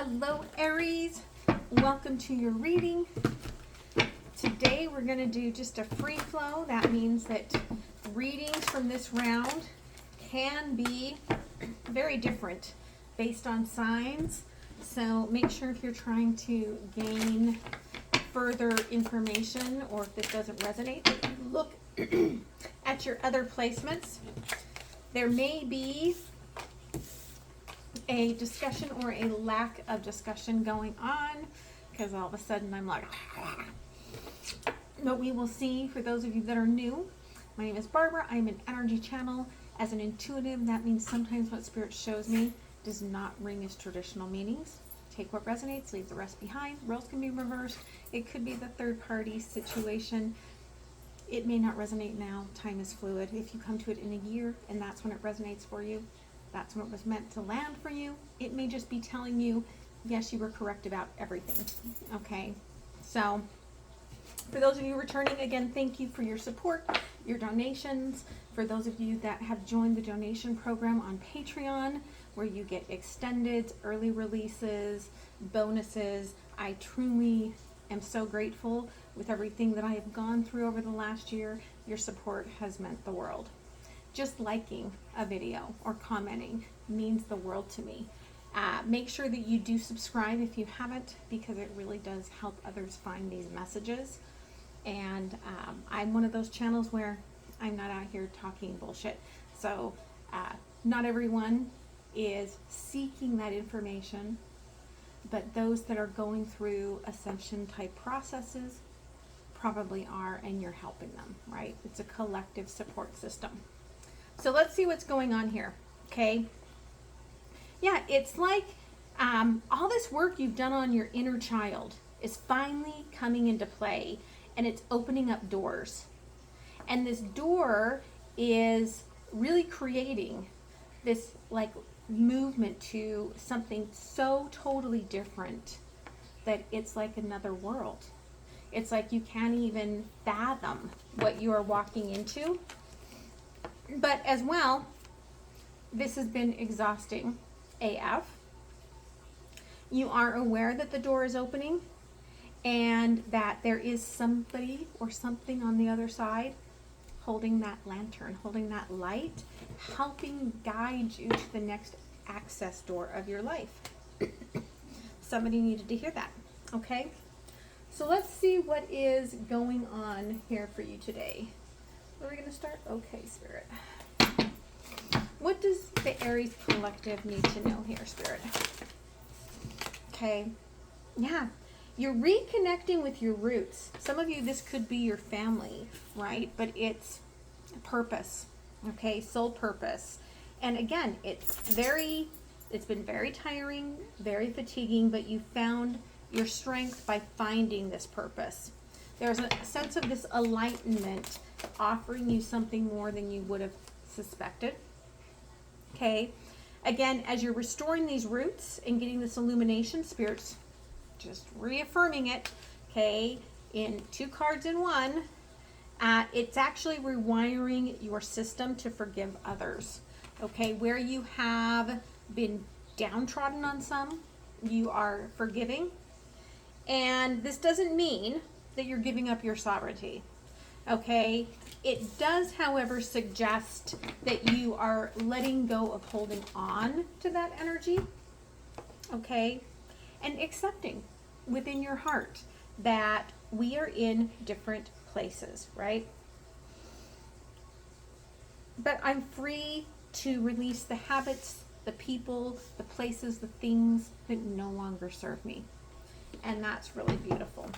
Hello Aries, welcome to your reading. Today we're going to do just a free flow. That means that readings from this round can be very different based on signs. So make sure if you're trying to gain further information or if this doesn't resonate, that you look at your other placements. There may be a discussion or a lack of discussion going on because all of a sudden I'm like, but we will see. For those of you that are new, my name is Barbara. I'm an energy channel. As an intuitive, that means sometimes what Spirit shows me does not ring as traditional meanings. Take what resonates, leave the rest behind. Roles can be reversed. It could be the third party situation. It may not resonate now. Time is fluid. If you come to it in a year and that's when it resonates for you, that's when it was meant to land for you. It may just be telling you, yes, you were correct about everything. Okay, so for those of you returning, again, thank you for your support, your donations. For those of you that have joined the donation program on Patreon, where you get extended, early releases, bonuses, I truly am so grateful with everything that I have gone through over the last year. Your support has meant the world. Just liking a video or commenting means the world to me. Make sure that you do subscribe if you haven't, because it really does help others find these messages. And I'm one of those channels where I'm not out here talking bullshit. So not everyone is seeking that information, but those that are going through ascension type processes probably are, and you're helping them, right? It's a collective support system. So let's see what's going on here, okay? Yeah, it's like all this work you've done on your inner child is finally coming into play, and it's opening up doors. And this door is really creating this like movement to something so totally different that it's like another world. It's like you can't even fathom what you are walking into. But as well, this has been exhausting AF. You are aware that the door is opening and that there is somebody or something on the other side holding that lantern, holding that light, helping guide you to the next access door of your life. Somebody needed to hear that, okay? So let's see what is going on here for you today. Where are we going to start? Okay, Spirit. What does the Aries collective need to know here, Spirit? Okay. Yeah. You're reconnecting with your roots. Some of you, this could be your family, right? But it's purpose. Okay, soul purpose. And again, it's been very tiring, very fatiguing, but you found your strength by finding this purpose. There's a sense of this enlightenment offering you something more than you would have suspected. Okay. Again, as you're restoring these roots and getting this illumination, Spirit's just reaffirming it. Okay. In 2 cards in 1, it's actually rewiring your system to forgive others. Okay. Where you have been downtrodden on some, you are forgiving. And this doesn't mean that you're giving up your sovereignty. Okay, it does, however, suggest that you are letting go of holding on to that energy, okay, and accepting within your heart that we are in different places, right? But I'm free to release the habits, the people, the places, the things that no longer serve me. And that's really beautiful.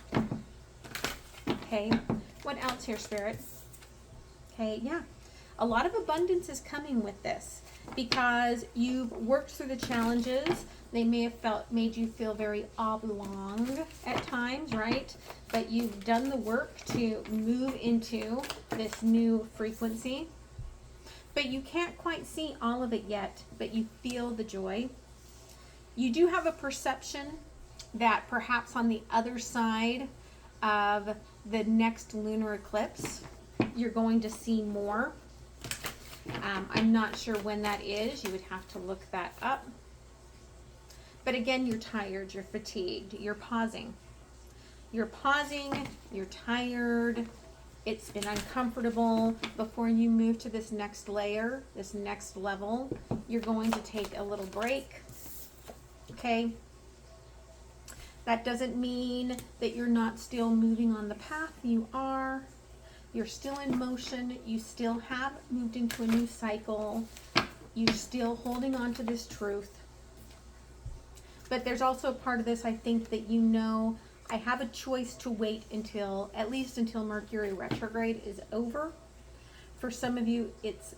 Okay, what else here, Spirit? Okay, yeah, a lot of abundance is coming with this because you've worked through the challenges. They may have made you feel very oblong at times, right? But you've done the work to move into this new frequency. But you can't quite see all of it yet, but you feel the joy. You do have a perception that perhaps on the other side of the next lunar eclipse, you're going to see more. I'm not sure when that is. You would have to look that up. But again, you're tired, you're fatigued, you're pausing. You're pausing, you're tired, it's been uncomfortable. Before you move to this next layer, this next level, you're going to take a little break, okay? That doesn't mean that you're not still moving on the path. You are. You're still in motion. You still have moved into a new cycle. You're still holding on to this truth. But there's also a part of this, I think, that you know, I have a choice to wait until, at least until Mercury retrograde is over. For some of you,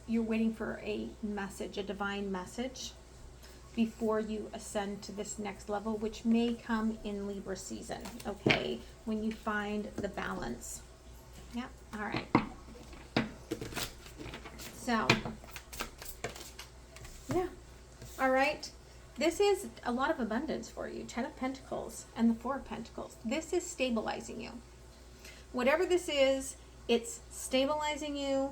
you're waiting for a message, a divine message, before you ascend to this next level, which may come in Libra season, okay? When you find the balance. Yeah, all right. So, yeah, all right. This is a lot of abundance for you. 10 of Pentacles and the 4 of Pentacles. This is stabilizing you. Whatever this is, it's stabilizing you,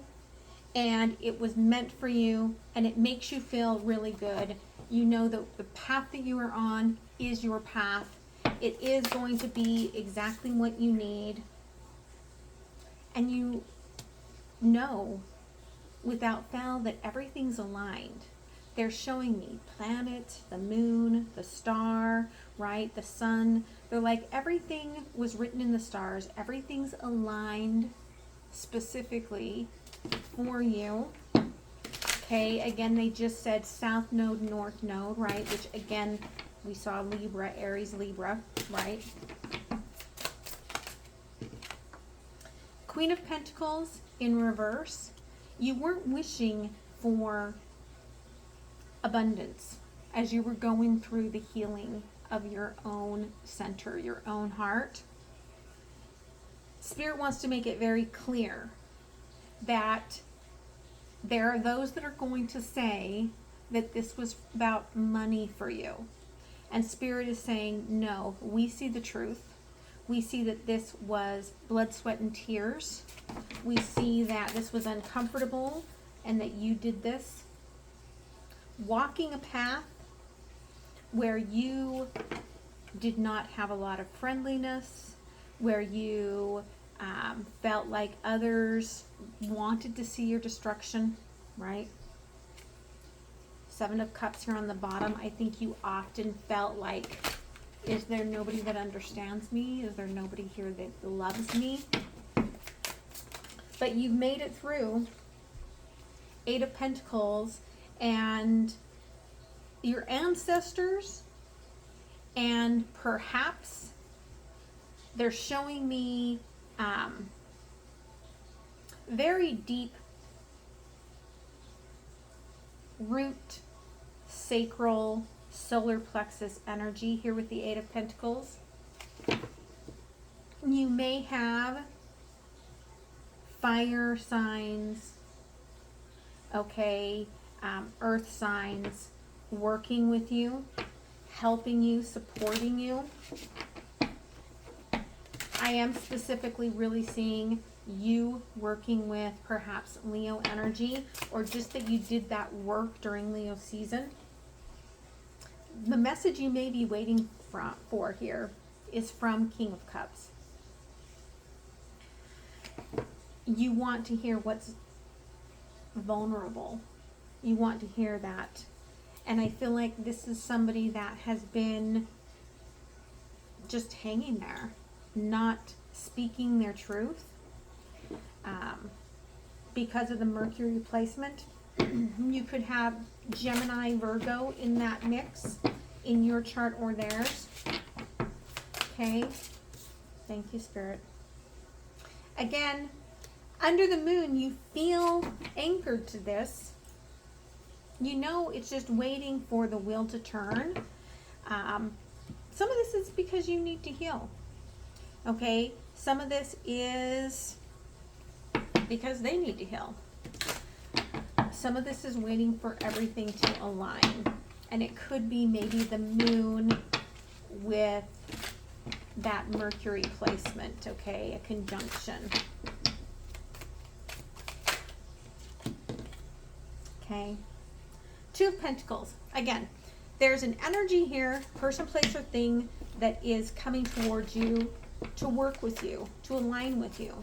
and it was meant for you, and it makes you feel really good. You know that the path that you are on is your path. It is going to be exactly what you need. And you know without fail that everything's aligned. They're showing me planet, the moon, the star, right? The sun. They're like, everything was written in the stars. Everything's aligned specifically for you. Okay, again, they just said south node, north node, right? Which again, we saw Libra, Aries, Libra, right? Queen of Pentacles in reverse. You weren't wishing for abundance as you were going through the healing of your own center, your own heart. Spirit wants to make it very clear that there are those that are going to say that this was about money for you. And Spirit is saying, no, we see the truth. We see that this was blood, sweat, and tears. We see that this was uncomfortable and that you did this. Walking a path where you did not have a lot of friendliness, where you felt like others wanted to see your destruction, right? 7 of Cups here on the bottom. I think you often felt like, is there nobody that understands me? Is there nobody here that loves me? But you've made it through. 8 of Pentacles, and your ancestors, and perhaps they're showing me very deep root, sacral, solar plexus energy here with the 8 of Pentacles. You may have fire signs, okay, earth signs working with you, helping you, supporting you. I am specifically really seeing you working with perhaps Leo energy, or just that you did that work during Leo season. The message you may be waiting for here is from King of Cups. You want to hear what's vulnerable. You want to hear that. And I feel like this is somebody that has been just hanging there, not speaking their truth. Because of the Mercury placement, you could have Gemini, Virgo in that mix in your chart or theirs. Okay. Thank you, Spirit. Again, under the moon, you feel anchored to this. You know it's just waiting for the wheel to turn. Some of this is because you need to heal. Okay? Some of this is because they need to heal. Some of this is waiting for everything to align. And it could be maybe the moon with that Mercury placement, okay? A conjunction. Okay. 2 of Pentacles. Again, there's an energy here, person, place, or thing, that is coming towards you to work with you, to align with you.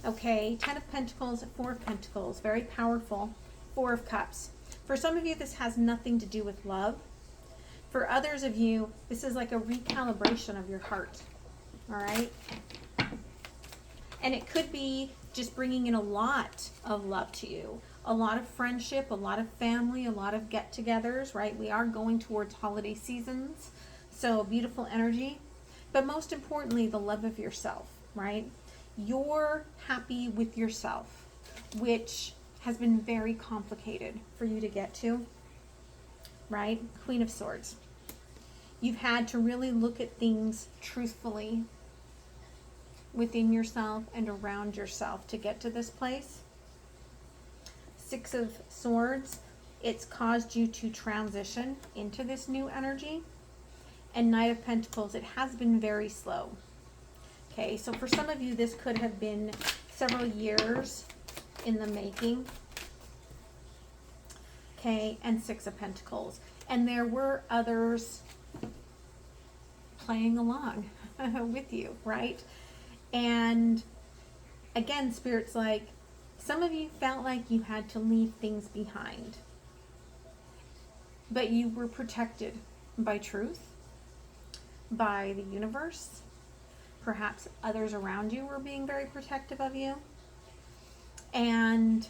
Okay, 10 of Pentacles, 4 of Pentacles, very powerful. 4 of Cups. For some of you, this has nothing to do with love. For others of you, this is like a recalibration of your heart. All right? And it could be just bringing in a lot of love to you. A lot of friendship, a lot of family, a lot of get-togethers, right? We are going towards holiday seasons. So beautiful energy. But most importantly, the love of yourself, right? You're happy with yourself, which has been very complicated for you to get to, right? Queen of Swords. You've had to really look at things truthfully within yourself and around yourself to get to this place. 6 of Swords. It's caused you to transition into this new energy. And Knight of Pentacles. It has been very slow. Okay, so for some of you, this could have been several years in the making. Okay, and 6 of Pentacles. And there were others playing along with you, right? And again, Spirit's like, some of you felt like you had to leave things behind. But you were protected by truth, by the universe. Perhaps others around you were being very protective of you. And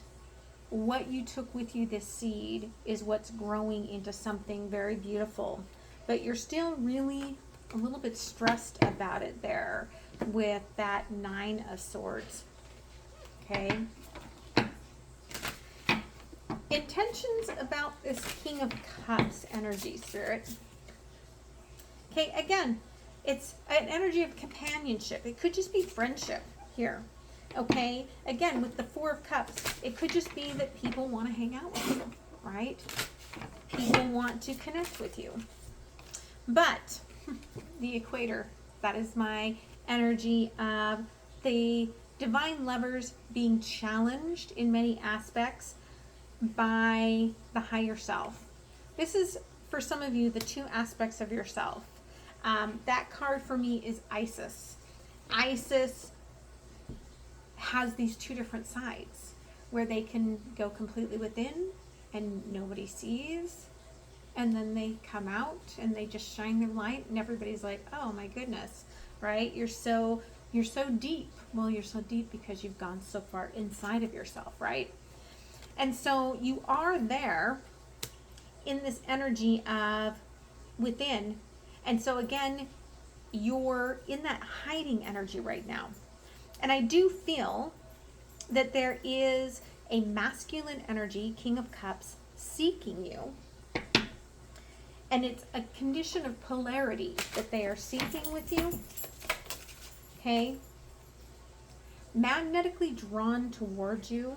what you took with you, this seed, is what's growing into something very beautiful. But you're still really a little bit stressed about it there with that 9 of Swords. Okay. Intentions about this King of Cups energy, Spirit. Okay, again, it's an energy of companionship. It could just be friendship here. Okay, again, with the 4 of Cups, it could just be that people want to hang out with you, right? People want to connect with you. But the equator, that is my energy of the divine lovers being challenged in many aspects by the higher self. This is, for some of you, the 2 aspects of yourself. That card for me is Isis. Isis has these 2 different sides where they can go completely within and nobody sees, and then they come out and they just shine their light and everybody's like, oh my goodness, right? You're so deep. Well, you're so deep because you've gone so far inside of yourself, right? And so you are there in this energy of within. And so again, you're in that hiding energy right now. And I do feel that there is a masculine energy, King of Cups, seeking you. And it's a condition of polarity that they are seeking with you. Okay? Magnetically drawn towards you,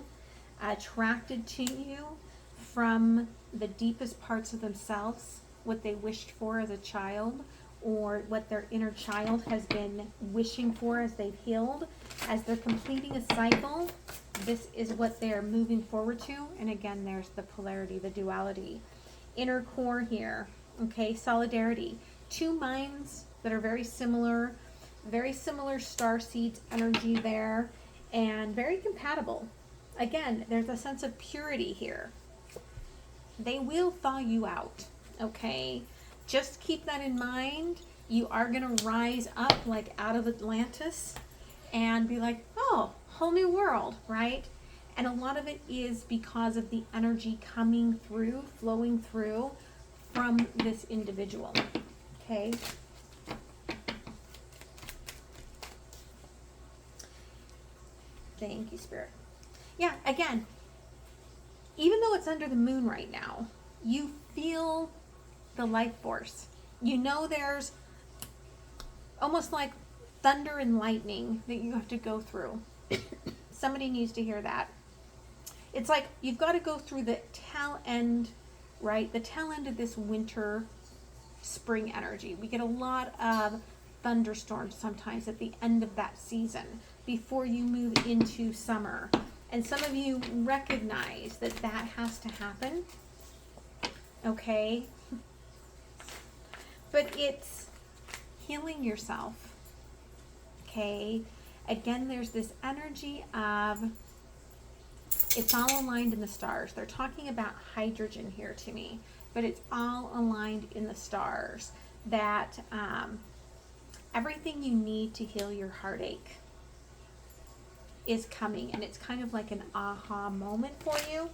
attracted to you from the deepest parts of themselves, what they wished for as a child, or what their inner child has been wishing for as they've healed. As they're completing a cycle, this is what they're moving forward to. And again, there's the polarity, the duality. Inner core here, okay, solidarity. 2 minds that are very similar star seeds energy there, and very compatible. Again, there's a sense of purity here. They will thaw you out, okay? Just keep that in mind. You are going to rise up like out of Atlantis and be like, oh, whole new world, right? And a lot of it is because of the energy coming through, flowing through from this individual, okay? Thank you, Spirit. Yeah, again, even though it's under the moon right now, you feel the life force. You know there's almost like thunder and lightning that you have to go through. Somebody needs to hear that. It's like you've got to go through the tail end, right? The tail end of this winter, spring energy. We get a lot of thunderstorms sometimes at the end of that season before you move into summer. And some of you recognize that that has to happen. Okay? but it's healing yourself. Okay, again, there's this energy of it's all aligned in the stars. They're talking about hydrogen here to me, but it's all aligned in the stars. That everything you need to heal your heartache is coming, and it's kind of like an aha moment for you.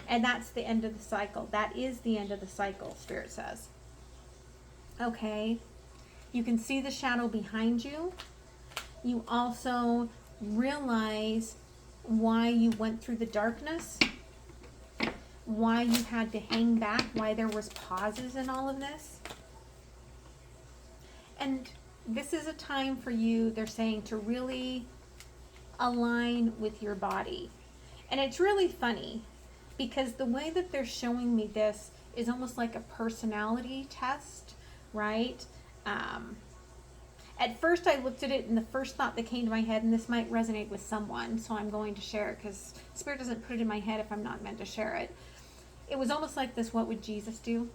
And that's the end of the cycle. That is the end of the cycle, Spirit says. Okay, you can see the shadow behind you. You also realize why you went through the darkness, why you had to hang back, why there was pauses in all of this. And this is a time for you, they're saying, to really align with your body. And it's really funny because the way that they're showing me this is almost like a personality test, right? At first I looked at it and the first thought that came to my head, and this might resonate with someone, so I'm going to share it because Spirit doesn't put it in my head if I'm not meant to share it. It was almost like this, what would Jesus do?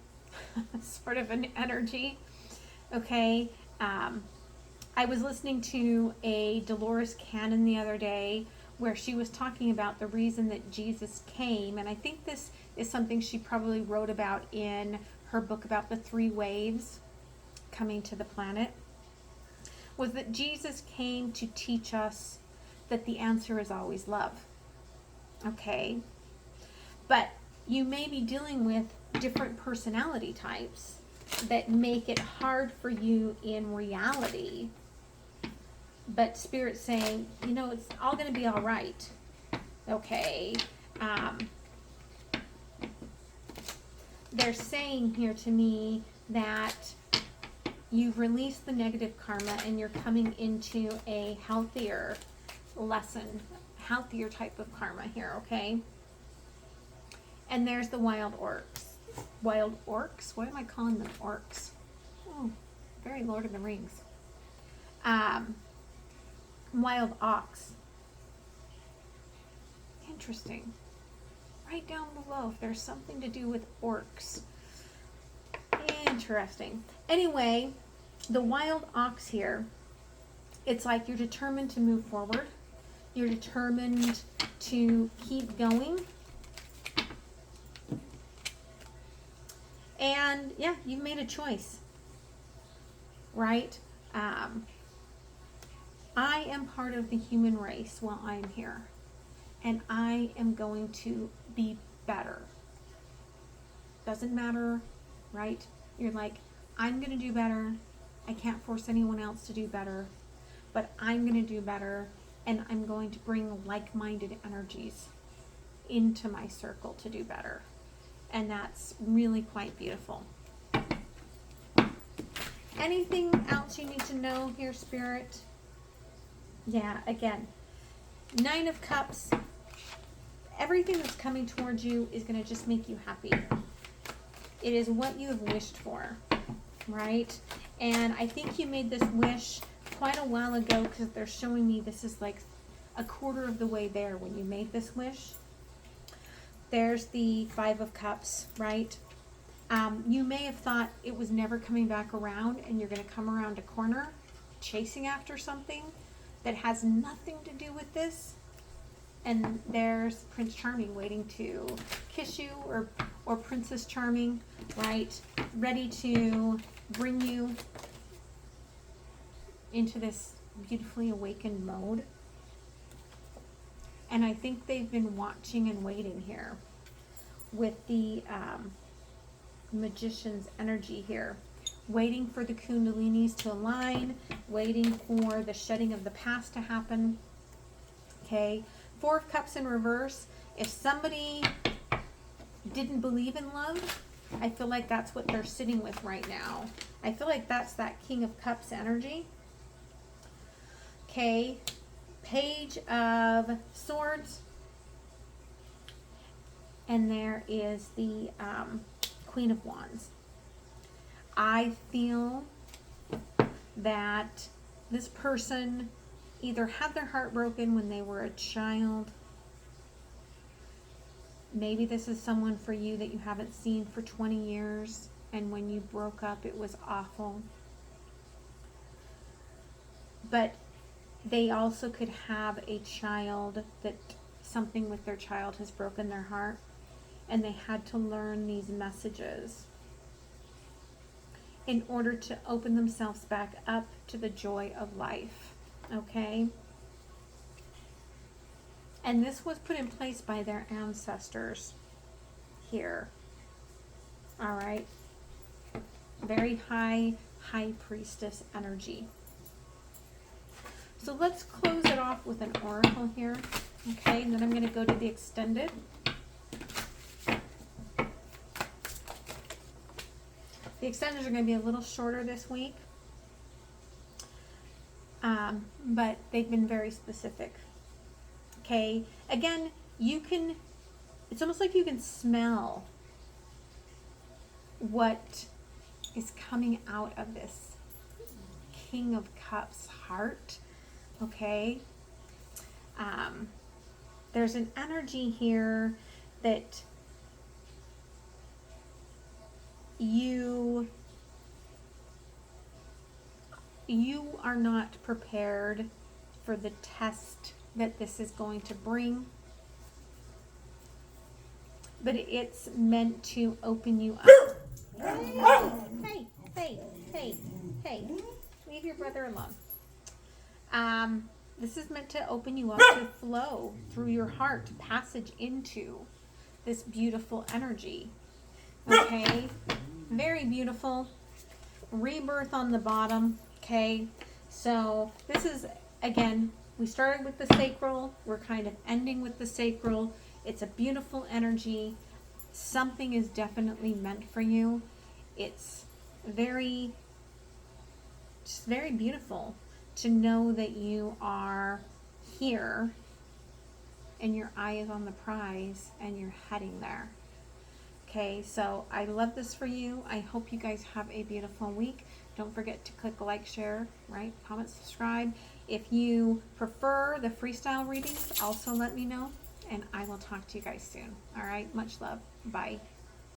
Sort of an energy. Okay. I was listening to a Dolores Cannon the other day where she was talking about the reason that Jesus came, and I think this is something she probably wrote about in her book about the 3 waves coming to the planet, was that Jesus came to teach us that the answer is always love. Okay? But you may be dealing with different personality types that make it hard for you in reality. But Spirit's saying, you know, it's all going to be all right. Okay? They're saying here to me that you've released the negative karma and you're coming into a healthier lesson, healthier type of karma here, okay? And there's the wild orcs. Wild orcs? What am I calling them? Orcs. Oh, very Lord of the Rings. Wild ox. Interesting. Right down below if there's something to do with orcs. Interesting. Anyway, the wild ox here, it's like you're determined to move forward. You're determined to keep going. And yeah, you've made a choice, right? I am part of the human race while I'm here, and I am going to be better. Doesn't matter, right? You're like, I'm going to do better. I can't force anyone else to do better, but I'm going to do better, and I'm going to bring like-minded energies into my circle to do better. And that's really quite beautiful. Anything else you need to know here, Spirit? Yeah, again, 9 of Cups. Everything that's coming towards you is going to just make you happy. It is what you have wished for, right? And I think you made this wish quite a while ago because they're showing me this is like a quarter of the way there when you made this wish. There's the 5 of Cups, right? You may have thought it was never coming back around, and you're going to come around a corner chasing after something that has nothing to do with this. And there's Prince Charming waiting to kiss you, or Princess Charming, right? Ready to bring you into this beautifully awakened mode. And I think they've been watching and waiting here with the Magician's energy here. Waiting for the Kundalinis to align, waiting for the shedding of the past to happen. Okay, 4 of Cups in reverse. If somebody didn't believe in love, I feel like that's what they're sitting with right now. I feel like that's that King of Cups energy. Okay, Page of Swords. And there is the Queen of Wands. I feel that this person either had their heart broken when they were a child. Maybe this is someone for you that you haven't seen for 20 years. and when you broke up, it was awful. But they also could have a child that something with their child has broken their heart, and they had to learn these messages in order to open themselves back up to the joy of life. Okay? And this was put in place by their ancestors here. All right? Very high priestess energy. So let's close it off with an oracle here. Okay, and then I'm going to go to the extended. The extenders are going to be a little shorter this week, but they've been very specific. Okay, again, it's almost like you can smell what is coming out of this King of Cups heart. Okay, there's an energy here that you are not prepared for the test that this is going to bring, but it's meant to open you up. Hey, leave your brother alone. This is meant to open you up to flow through your heart, passage into this beautiful energy. Okay, very beautiful. Rebirth on the bottom. Okay, so this is, again, we started with the sacral. We're kind of ending with the sacral. It's a beautiful energy. Something is definitely meant for you. It's just very beautiful to know that you are here and your eye is on the prize and you're heading there. Okay, so I love this for you. I hope you guys have a beautiful week. Don't forget to click like, share, right? Comment, subscribe. If you prefer the freestyle readings, also let me know, and I will talk to you guys soon. All right, much love. Bye.